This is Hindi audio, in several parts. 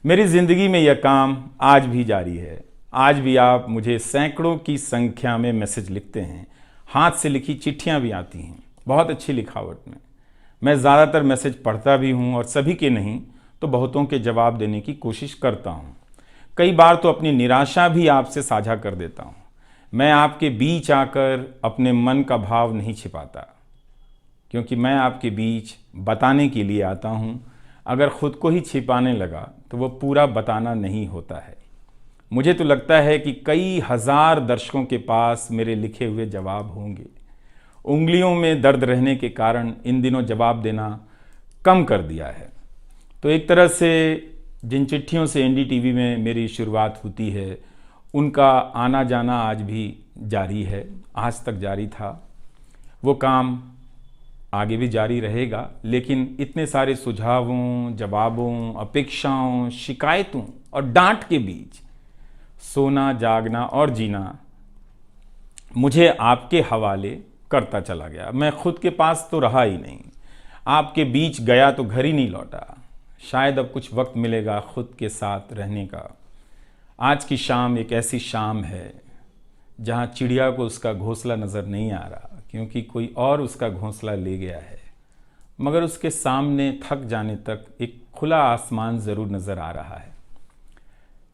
मेरी ज़िंदगी में यह काम आज भी जारी है। आज भी आप मुझे सैकड़ों की संख्या में मैसेज लिखते हैं, हाथ से लिखी चिट्ठियां भी आती हैं, बहुत अच्छी लिखावट में। मैं ज़्यादातर मैसेज पढ़ता भी हूं और सभी के नहीं तो बहुतों के जवाब देने की कोशिश करता हूं। कई बार तो अपनी निराशा भी आपसे साझा कर देता हूं। मैं आपके बीच आकर अपने मन का भाव नहीं छिपाता, क्योंकि मैं आपके बीच बताने के लिए आता हूं। अगर खुद को ही छिपाने लगा तो वो पूरा बताना नहीं होता है। मुझे तो लगता है कि कई हजार दर्शकों के पास मेरे लिखे हुए जवाब होंगे। उंगलियों में दर्द रहने के कारण इन दिनों जवाब देना कम कर दिया है। तो एक तरह से जिन चिट्ठियों से एनडीटीवी में मेरी शुरुआत होती है, उनका आना जाना आज भी जारी है, आज तक जारी था। वो काम आगे भी जारी रहेगा, लेकिन इतने सारे सुझावों, जवाबों, अपेक्षाओं, शिकायतों और डांट के बीच सोना, जागना और जीना मुझे आपके हवाले करता चला गया। मैं खुद के पास तो रहा ही नहीं, आपके बीच गया तो घर ही नहीं लौटा। शायद अब कुछ वक्त मिलेगा खुद के साथ रहने का। आज की शाम एक ऐसी शाम है जहां चिड़िया को उसका घोंसला नज़र नहीं आ रहा, क्योंकि कोई और उसका घोंसला ले गया है। मगर उसके सामने थक जाने तक एक खुला आसमान ज़रूर नज़र आ रहा है।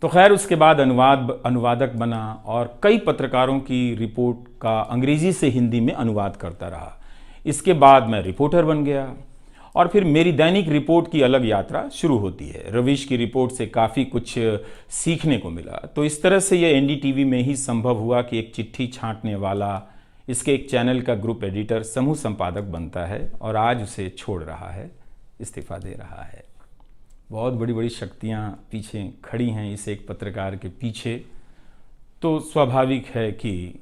तो खैर, उसके बाद अनुवादक बना और कई पत्रकारों की रिपोर्ट का अंग्रेज़ी से हिंदी में अनुवाद करता रहा। इसके बाद मैं रिपोर्टर बन गया और फिर मेरी दैनिक रिपोर्ट की अलग यात्रा शुरू होती है। रवीश की रिपोर्ट से काफ़ी कुछ सीखने को मिला। तो इस तरह से ये एनडीटीवी में ही संभव हुआ कि एक चिट्ठी छांटने वाला इसके एक चैनल का ग्रुप एडिटर समूह संपादक बनता है और आज उसे छोड़ रहा है, इस्तीफा दे रहा है। बहुत बड़ी बड़ी शक्तियां पीछे खड़ी हैं इस एक पत्रकार के पीछे। तो स्वाभाविक है कि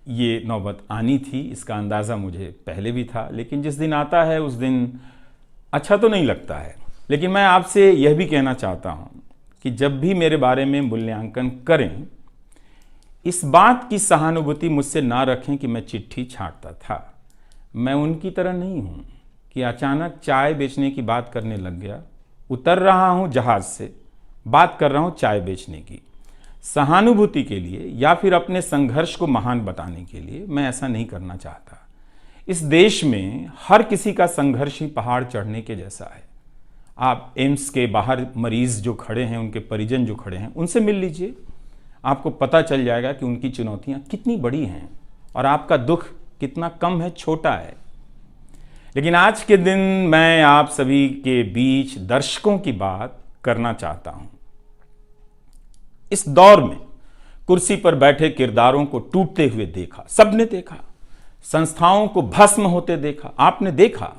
ये नौबत आनी थी, इसका अंदाज़ा मुझे पहले भी था। लेकिन जिस दिन आता है उस दिन अच्छा तो नहीं लगता है। लेकिन मैं आपसे यह भी कहना चाहता हूँ कि जब भी मेरे बारे में मूल्यांकन करें, इस बात की सहानुभूति मुझसे ना रखें कि मैं चिट्ठी छांटता था। मैं उनकी तरह नहीं हूँ कि अचानक चाय बेचने की बात करने लग गया। उतर रहा हूँ जहाज़ से, बात कर रहा हूँ चाय बेचने की। सहानुभूति के लिए या फिर अपने संघर्ष को महान बताने के लिए मैं ऐसा नहीं करना चाहता। इस देश में हर किसी का संघर्ष ही पहाड़ चढ़ने के जैसा है। आप एम्स के बाहर मरीज जो खड़े हैं, उनके परिजन जो खड़े हैं, उनसे मिल लीजिए। आपको पता चल जाएगा कि उनकी चुनौतियां कितनी बड़ी हैं और आपका दुख कितना कम है, छोटा है। लेकिन आज के दिन मैं आप सभी के बीच दर्शकों की बात करना चाहता हूं। इस दौर में कुर्सी पर बैठे किरदारों को टूटते हुए देखा, सबने देखा। संस्थाओं को भस्म होते देखा, आपने देखा।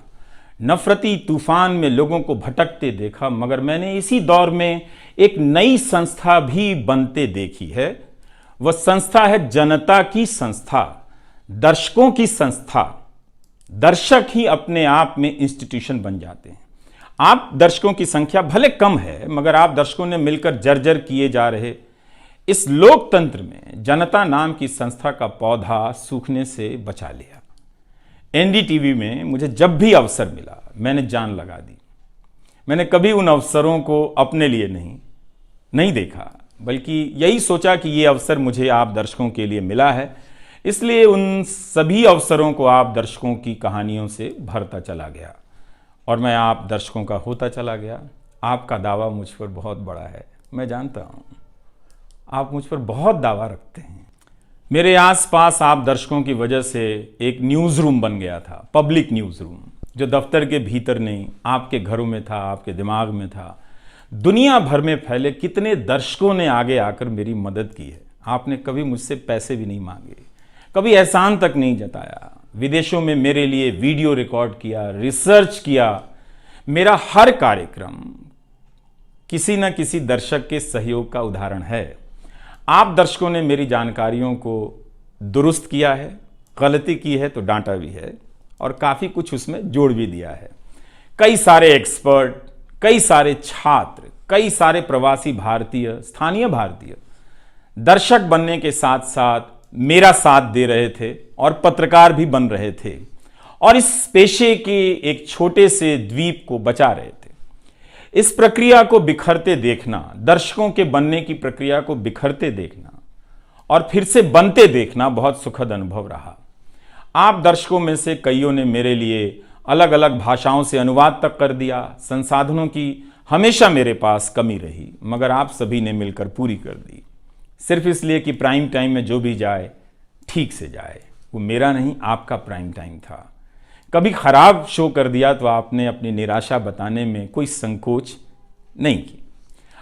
नफरती तूफान में लोगों को भटकते देखा। मगर मैंने इसी दौर में एक नई संस्था भी बनते देखी है। वह संस्था है जनता की संस्था, दर्शकों की संस्था। दर्शक ही अपने आप में इंस्टीट्यूशन बन जाते हैं। आप दर्शकों की संख्या भले कम है, मगर आप दर्शकों ने मिलकर जर्जर किए जा रहे इस लोकतंत्र में जनता नाम की संस्था का पौधा सूखने से बचा लिया। एनडीटीवी में मुझे जब भी अवसर मिला मैंने जान लगा दी। मैंने कभी उन अवसरों को अपने लिए नहीं देखा, बल्कि यही सोचा कि ये अवसर मुझे आप दर्शकों के लिए मिला है, इसलिए उन सभी अवसरों को आप दर्शकों की कहानियों से भरता चला गया और मैं आप दर्शकों का होता चला गया। आपका दावा मुझ पर बहुत बड़ा है, मैं जानता हूँ। आप मुझ पर बहुत दावा रखते हैं। मेरे आसपास आप दर्शकों की वजह से एक न्यूज़ रूम बन गया था, पब्लिक न्यूज़ रूम, जो दफ्तर के भीतर नहीं, आपके घरों में था, आपके दिमाग में था। दुनिया भर में फैले कितने दर्शकों ने आगे आकर मेरी मदद की है। आपने कभी मुझसे पैसे भी नहीं मांगे, कभी एहसान तक नहीं जताया। विदेशों में मेरे लिए वीडियो रिकॉर्ड किया, रिसर्च किया। मेरा हर कार्यक्रम किसी न किसी दर्शक के सहयोग का उदाहरण है। आप दर्शकों ने मेरी जानकारियों को दुरुस्त किया है, गलती की है तो डांटा भी है और काफ़ी कुछ उसमें जोड़ भी दिया है। कई सारे एक्सपर्ट, कई सारे छात्र, कई सारे प्रवासी भारतीय, स्थानीय भारतीय दर्शक बनने के साथ साथ मेरा साथ दे रहे थे और पत्रकार भी बन रहे थे और इस पेशे के एक छोटे से द्वीप को बचा रहे थे। इस प्रक्रिया को बिखरते देखना, दर्शकों के बनने की प्रक्रिया को बिखरते देखना और फिर से बनते देखना बहुत सुखद अनुभव रहा। आप दर्शकों में से कईयों ने मेरे लिए अलग अलग भाषाओं से अनुवाद तक कर दिया। संसाधनों की हमेशा मेरे पास कमी रही, मगर आप सभी ने मिलकर पूरी कर दी, सिर्फ इसलिए कि प्राइम टाइम में जो भी जाए ठीक से जाए। वो मेरा नहीं, आपका प्राइम टाइम था। कभी खराब शो कर दिया तो आपने अपनी निराशा बताने में कोई संकोच नहीं की।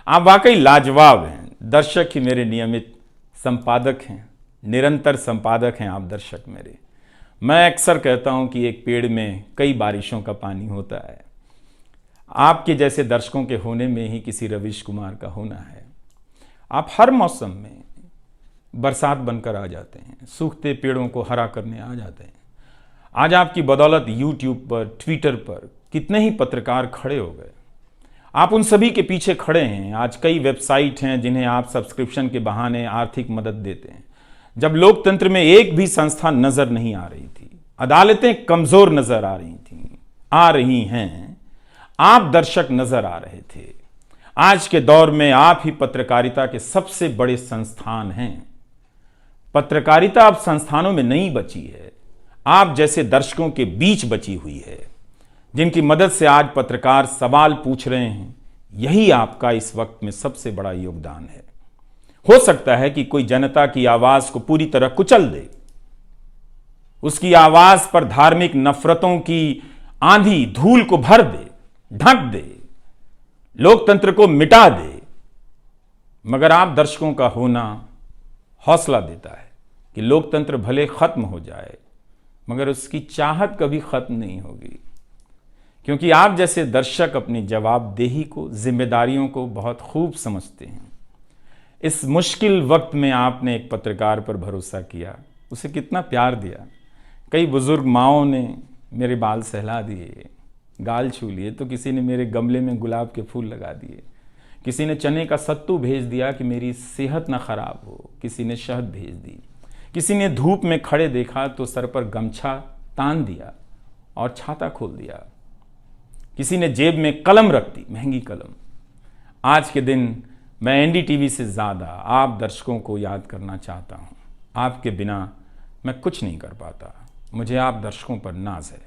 आप वाकई लाजवाब हैं। दर्शक ही मेरे नियमित संपादक हैं, निरंतर संपादक हैं आप दर्शक मेरे। मैं अक्सर कहता हूं कि एक पेड़ में कई बारिशों का पानी होता है। आपके जैसे दर्शकों के होने में ही किसी रवीश कुमार का होना है। आप हर मौसम में बरसात बनकर आ जाते हैं, सूखते पेड़ों को हरा करने आ जाते हैं। आज आपकी बदौलत यूट्यूब पर, ट्विटर पर कितने ही पत्रकार खड़े हो गए। आप उन सभी के पीछे खड़े हैं। आज कई वेबसाइट हैं जिन्हें आप सब्सक्रिप्शन के बहाने आर्थिक मदद देते हैं। जब लोकतंत्र में एक भी संस्था नजर नहीं आ रही थी, अदालतें कमजोर नजर आ रही थी, आ रही हैं, आप दर्शक नजर आ रहे थे। आज के दौर में आप ही पत्रकारिता के सबसे बड़े संस्थान हैं। पत्रकारिता अब संस्थानों में नहीं बची है, आप जैसे दर्शकों के बीच बची हुई है, जिनकी मदद से आज पत्रकार सवाल पूछ रहे हैं। यही आपका इस वक्त में सबसे बड़ा योगदान है। हो सकता है कि कोई जनता की आवाज को पूरी तरह कुचल दे, उसकी आवाज पर धार्मिक नफरतों की आंधी धूल को भर दे, ढक दे, लोकतंत्र को मिटा दे, मगर आप दर्शकों का होना हौसला देता है कि लोकतंत्र भले खत्म हो जाए, मगर उसकी चाहत कभी खत्म नहीं होगी, क्योंकि आप जैसे दर्शक अपनी जवाबदेही को, जिम्मेदारियों को बहुत खूब समझते हैं। इस मुश्किल वक्त में आपने एक पत्रकार पर भरोसा किया, उसे कितना प्यार दिया। कई बुजुर्ग माओं ने मेरे बाल सहला दिए, गाल छू लिए, तो किसी ने मेरे गमले में गुलाब के फूल लगा दिए, किसी ने चने का सत्तू भेज दिया कि मेरी सेहत ना खराब हो, किसी ने शहद भेज दी, किसी ने धूप में खड़े देखा तो सर पर गमछा तान दिया और छाता खोल दिया, किसी ने जेब में कलम रख दी, महंगी कलम। आज के दिन मैं एनडीटीवी से ज़्यादा आप दर्शकों को याद करना चाहता हूँ। आपके बिना मैं कुछ नहीं कर पाता। मुझे आप दर्शकों पर नाज है।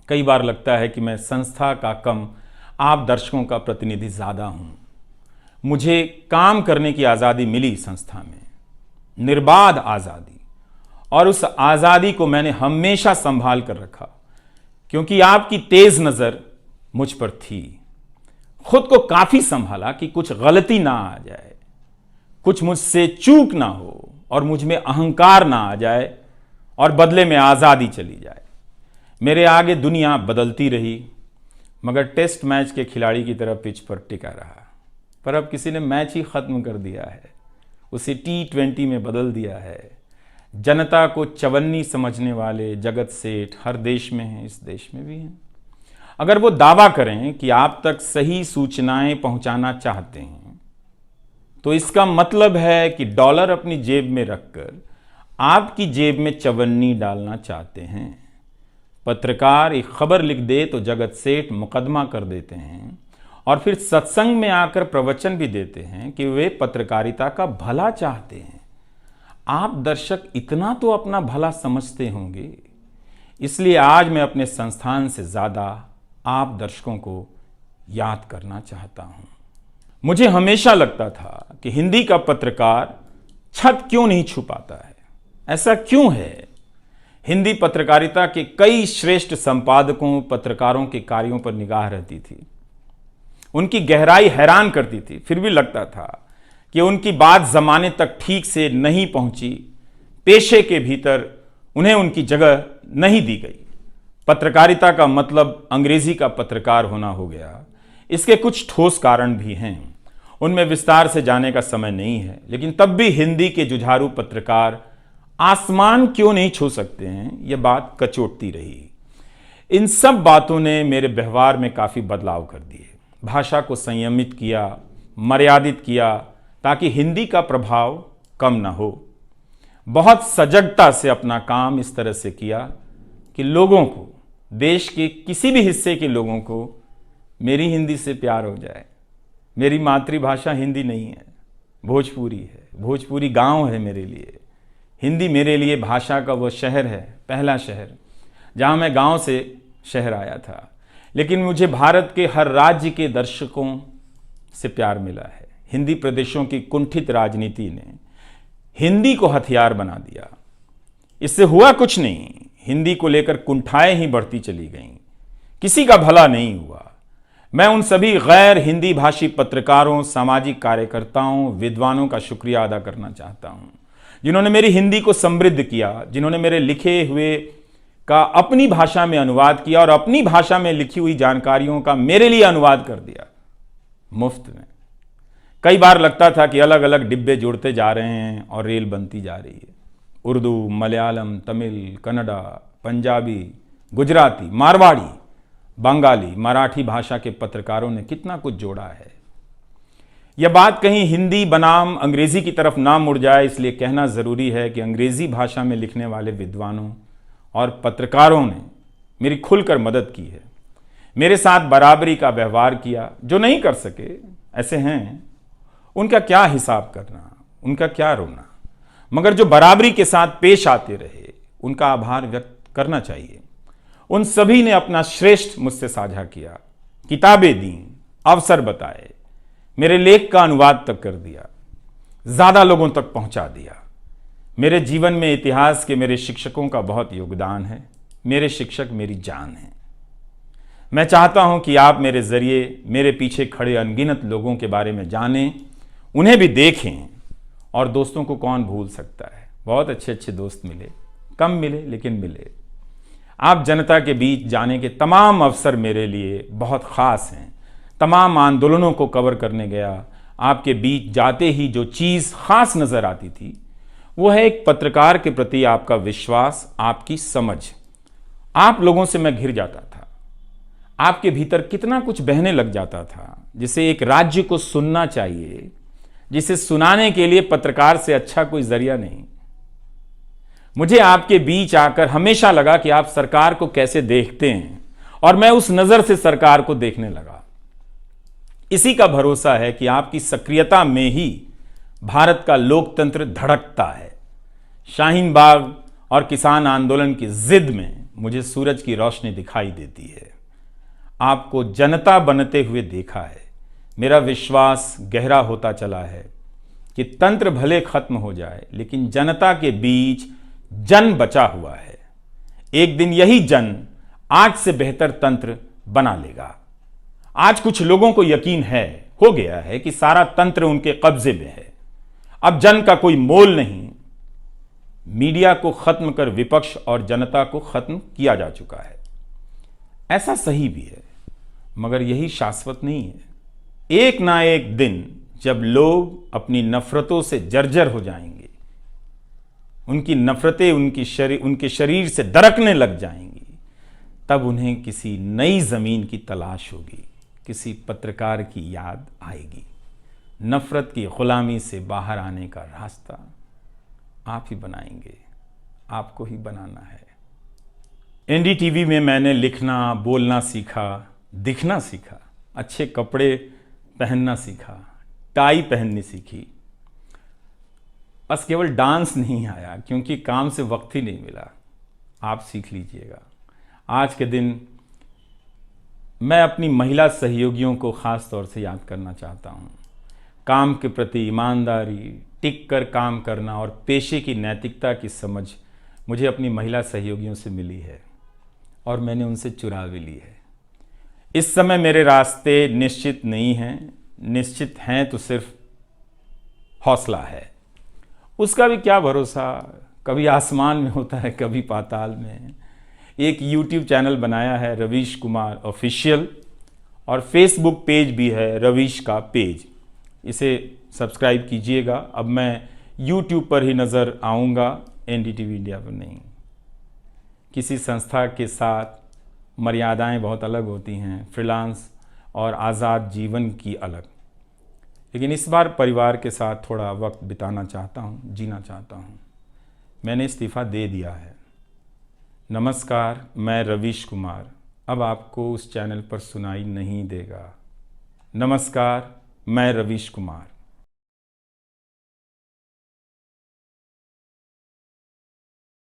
कई बार लगता है कि मैं संस्था का कम, आप दर्शकों का प्रतिनिधि ज़्यादा हूँ। मुझे काम करने की आज़ादी मिली संस्था में, निर्बाध आज़ादी, और उस आज़ादी को मैंने हमेशा संभाल कर रखा, क्योंकि आपकी तेज़ नज़र मुझ पर थी। खुद को काफी संभाला कि कुछ गलती ना आ जाए, कुछ मुझसे चूक ना हो और मुझ में अहंकार ना आ जाए और बदले में आज़ादी चली जाए। मेरे आगे दुनिया बदलती रही, मगर टेस्ट मैच के खिलाड़ी की तरह पिच पर टिका रहा। पर अब किसी ने मैच ही खत्म कर दिया है, उसे T20 में बदल दिया है। जनता को चवन्नी समझने वाले जगत सेठ हर देश में हैं, इस देश में भी हैं। अगर वो दावा करें कि आप तक सही सूचनाएं पहुंचाना चाहते हैं, तो इसका मतलब है कि डॉलर अपनी जेब में रखकर आपकी जेब में चवन्नी डालना चाहते हैं। पत्रकार एक खबर लिख दे तो जगत सेठ मुकदमा कर देते हैं और फिर सत्संग में आकर प्रवचन भी देते हैं कि वे पत्रकारिता का भला चाहते हैं। आप दर्शक इतना तो अपना भला समझते होंगे। इसलिए आज मैं अपने संस्थान से ज़्यादा आप दर्शकों को याद करना चाहता हूं। मुझे हमेशा लगता था कि हिंदी का पत्रकार छत क्यों नहीं छुपाता है। ऐसा क्यों है? हिंदी पत्रकारिता के कई श्रेष्ठ संपादकों, पत्रकारों के कार्यों पर निगाह रहती थी। उनकी गहराई हैरान करती थी, फिर भी लगता था कि उनकी बात जमाने तक ठीक से नहीं पहुंची, पेशे के भीतर उन्हें उनकी जगह नहीं दी गई। पत्रकारिता का मतलब अंग्रेजी का पत्रकार होना हो गया। इसके कुछ ठोस कारण भी हैं, उनमें विस्तार से जाने का समय नहीं है, लेकिन तब भी हिंदी के जुझारू पत्रकार आसमान क्यों नहीं छू सकते हैं, यह बात कचोटती रही। इन सब बातों ने मेरे व्यवहार में काफ़ी बदलाव कर दिए। भाषा को संयमित किया, मर्यादित किया, ताकि हिंदी का प्रभाव कम ना हो। बहुत सजगता से अपना काम इस तरह से किया कि लोगों को, देश के किसी भी हिस्से के लोगों को मेरी हिंदी से प्यार हो जाए। मेरी मातृभाषा हिंदी नहीं है, भोजपुरी है। भोजपुरी गांव है मेरे लिए। हिंदी मेरे लिए भाषा का वो शहर है, पहला शहर जहां मैं गांव से शहर आया था। लेकिन मुझे भारत के हर राज्य के दर्शकों से प्यार मिला है। हिंदी प्रदेशों की कुंठित राजनीति ने हिंदी को हथियार बना दिया। इससे हुआ कुछ नहीं, हिंदी को लेकर कुंठाएं ही बढ़ती चली गईं, किसी का भला नहीं हुआ। मैं उन सभी गैर हिंदी भाषी पत्रकारों, सामाजिक कार्यकर्ताओं, विद्वानों का शुक्रिया अदा करना चाहता हूं, जिन्होंने मेरी हिंदी को समृद्ध किया, जिन्होंने मेरे लिखे हुए का अपनी भाषा में अनुवाद किया और अपनी भाषा में लिखी हुई जानकारियों का मेरे लिए अनुवाद कर दिया, मुफ्त में। कई बार लगता था कि अलग अलग डिब्बे जुड़ते जा रहे हैं और रेल बनती जा रही है। उर्दू, मलयालम, तमिल, कन्नड़ा, पंजाबी, गुजराती, मारवाड़ी, बंगाली, मराठी भाषा के पत्रकारों ने कितना कुछ जोड़ा है। यह बात कहीं हिंदी बनाम अंग्रेजी की तरफ ना मुड़ जाए, इसलिए कहना जरूरी है कि अंग्रेजी भाषा में लिखने वाले विद्वानों और पत्रकारों ने मेरी खुलकर मदद की है, मेरे साथ बराबरी का व्यवहार किया। जो नहीं कर सके, ऐसे हैं, उनका क्या हिसाब करना, उनका क्या रोना, मगर जो बराबरी के साथ पेश आते रहे, उनका आभार व्यक्त करना चाहिए। उन सभी ने अपना श्रेष्ठ मुझसे साझा किया, किताबें दी, अवसर बताए, मेरे लेख का अनुवाद तक कर दिया, ज्यादा लोगों तक पहुंचा दिया। मेरे जीवन में इतिहास के मेरे शिक्षकों का बहुत योगदान है। मेरे शिक्षक मेरी जान है। मैं चाहता हूं कि आप मेरे जरिए मेरे पीछे खड़े अनगिनत लोगों के बारे में जानें, उन्हें भी देखें। और दोस्तों को कौन भूल सकता है, बहुत अच्छे अच्छे दोस्त मिले, कम मिले लेकिन मिले। आप जनता के बीच जाने के तमाम अवसर मेरे लिए बहुत खास हैं। तमाम आंदोलनों को कवर करने गया, आपके बीच जाते ही जो चीज़ खास नज़र आती थी वो है एक पत्रकार के प्रति आपका विश्वास, आपकी समझ। आप लोगों से मैं घिर जाता था। आपके भीतर कितना कुछ बहने लग जाता था, जिसे एक राज्य को सुनना चाहिए, जिसे सुनाने के लिए पत्रकार से अच्छा कोई जरिया नहीं। मुझे आपके बीच आकर हमेशा लगा कि आप सरकार को कैसे देखते हैं, और मैं उस नजर से सरकार को देखने लगा। इसी का भरोसा है कि आपकी सक्रियता में ही भारत का लोकतंत्र धड़कता है। शाहीन बाग और किसान आंदोलन की जिद में मुझे सूरज की रोशनी दिखाई देती है। आपको जनता बनते हुए देखा है। मेरा विश्वास गहरा होता चला है कि तंत्र भले खत्म हो जाए, लेकिन जनता के बीच जन बचा हुआ है। एक दिन यही जन आज से बेहतर तंत्र बना लेगा। आज कुछ लोगों को यकीन हो गया है कि सारा तंत्र उनके कब्जे में है। अब जन का कोई मोल नहीं। मीडिया को खत्म कर विपक्ष और जनता को खत्म किया जा चुका है। ऐसा सही भी है, मगर यही शाश्वत नहीं है। एक ना एक दिन जब लोग अपनी नफरतों से जर्जर हो जाएंगे, उनकी नफरतें उनके शरीर से दरकने लग जाएंगी, तब उन्हें किसी नई जमीन की तलाश होगी, किसी पत्रकार की याद आएगी। नफरत की गुलामी से बाहर आने का रास्ता आप ही बनाएंगे, आपको ही बनाना है। एनडीटीवी में मैंने लिखना, बोलना सीखा, दिखना सीखा, अच्छे कपड़े पहनना सीखा, टाई पहननी सीखी। बस केवल डांस नहीं आया, क्योंकि काम से वक्त ही नहीं मिला। आप सीख लीजिएगा। आज के दिन मैं अपनी महिला सहयोगियों को खास तौर से याद करना चाहता हूँ। काम के प्रति ईमानदारी, टिक कर काम करना और पेशे की नैतिकता की समझ मुझे अपनी महिला सहयोगियों से मिली है, और मैंने उनसे चुरा भी ली है। इस समय मेरे रास्ते निश्चित नहीं हैं, निश्चित हैं तो सिर्फ हौसला है। उसका भी क्या भरोसा, कभी आसमान में होता है, कभी पाताल में। एक YouTube चैनल बनाया है रवीश कुमार ऑफिशियल, और फेसबुक पेज भी है रवीश का पेज। इसे सब्सक्राइब कीजिएगा। अब मैं YouTube पर ही नज़र आऊँगा, एनडीटीवी इंडिया पर नहीं। किसी संस्था के साथ मर्यादाएं बहुत अलग होती हैं, फ्रीलांस और आज़ाद जीवन की अलग। लेकिन इस बार परिवार के साथ थोड़ा वक्त बिताना चाहता हूँ, जीना चाहता हूँ। मैंने इस्तीफ़ा दे दिया है। नमस्कार, मैं रवीश कुमार अब आपको उस चैनल पर सुनाई नहीं देगा। नमस्कार, मैं रवीश कुमार।